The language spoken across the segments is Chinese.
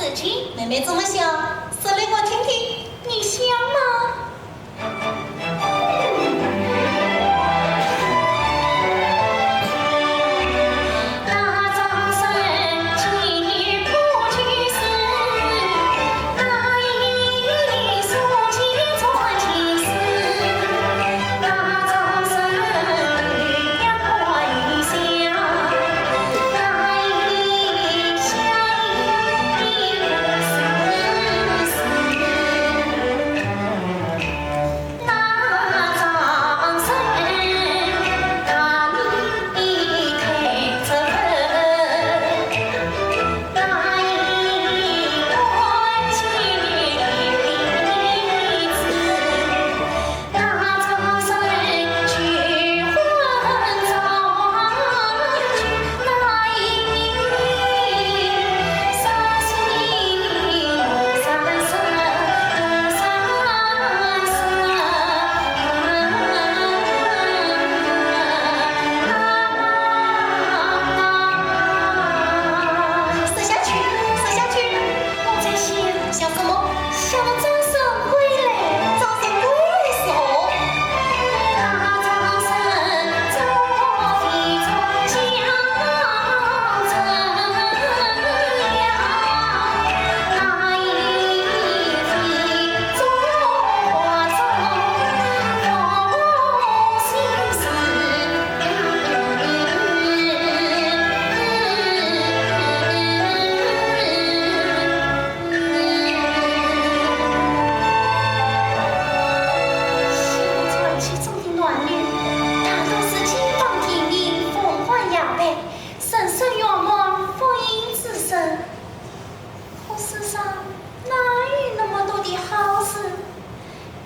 事情，妹妹怎么想？说来我听听，你想吗？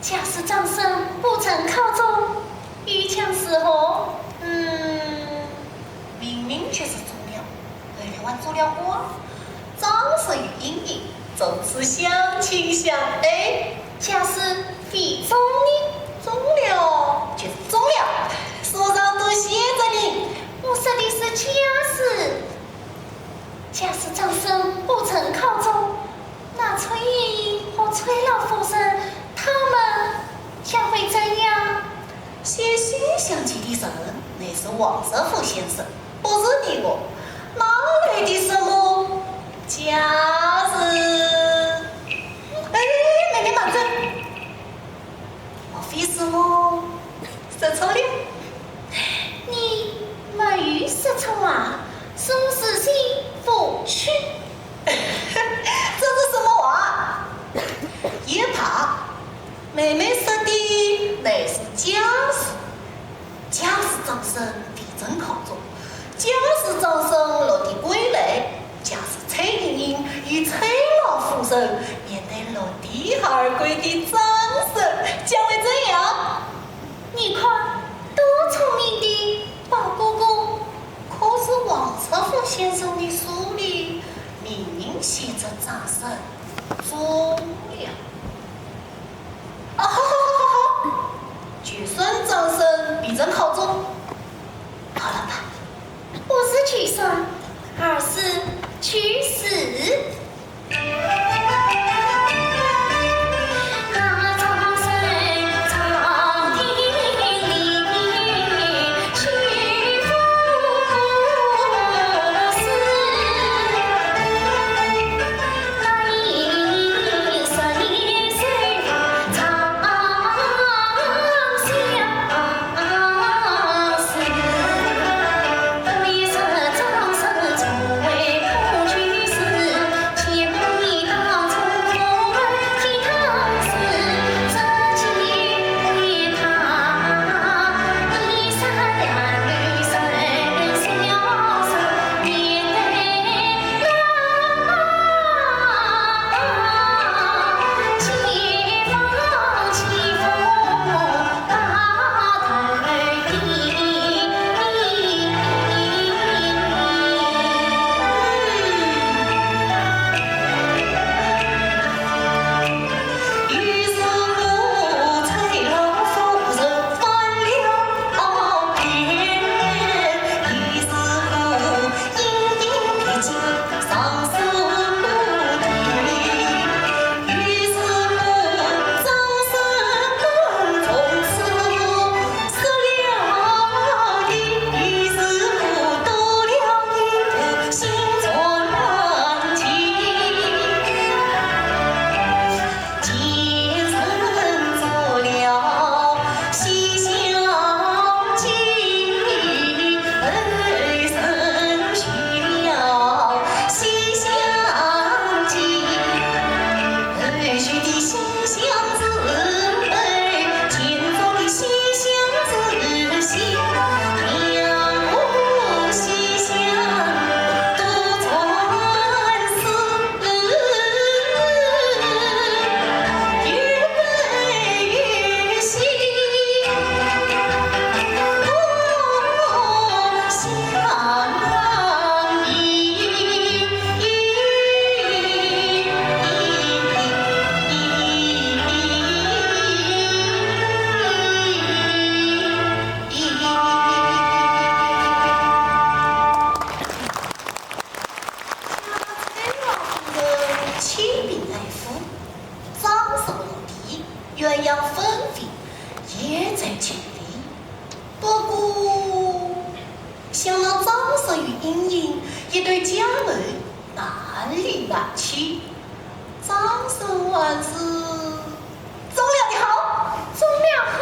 假使掌声不曾靠中，遇强时候，明明却是重要。为了完做了我，掌声与阴影，从此相亲相爱。假使非中你，中了就是中了，书上都写着你。我说的是假使，假使掌声不曾靠中，那崔莺莺和崔老夫人他们将会怎样？写信想起的人，那是王师傅先生，不是你我。哪来的什么假使？妹妹慢着，莫非是我说错了？你没有说错啊，是我事情不去。这是什么话？也怕妹妹说的那是假使，假使掌声必真靠中，假使掌声落地归来，假使崔莺莺与崔老夫人面对落地而归的掌声，将会怎样？你看，多聪明的宝姑姑！可是王师傅先生的书里明明写着掌声重要。好好好好好，就算掌声必真靠中，好了吧？不是取算，而是取死。那一千兵来赴，张氏落地，鸳鸯分飞，也在千里。不过，想到张氏与英英一对佳人，难离难弃。张生万事，忠良的好，忠良好，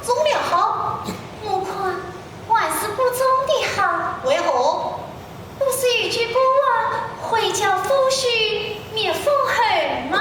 忠良好，莫夸万事不忠的好。为何？不是有句古话，会教夫婿免风寒吗？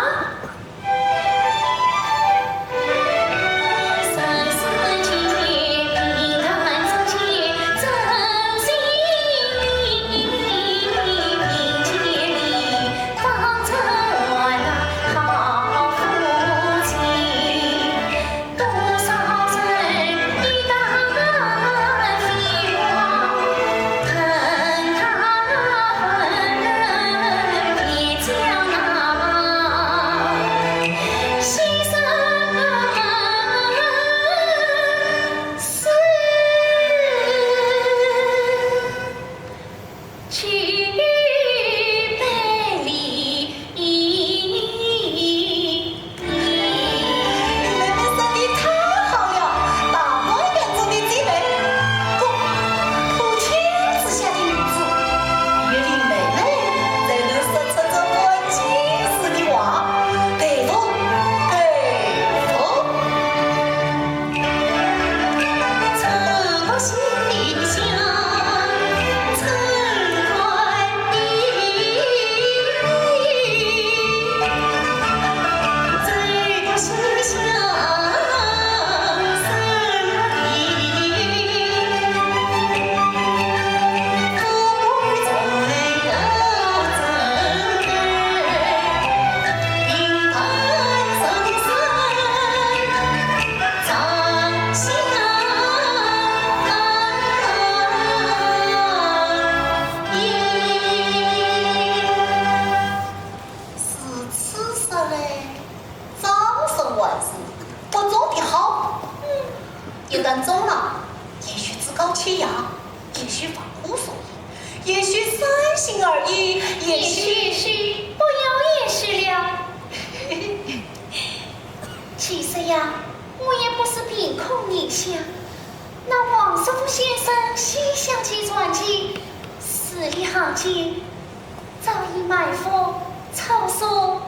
一旦走了，也许趾高气扬，也许放虎所言，也许三心二意，也许不要掩饰了。其实呀，我也不是凭空联想。那王师傅先生《西厢记》传记字里行间早已埋伏草书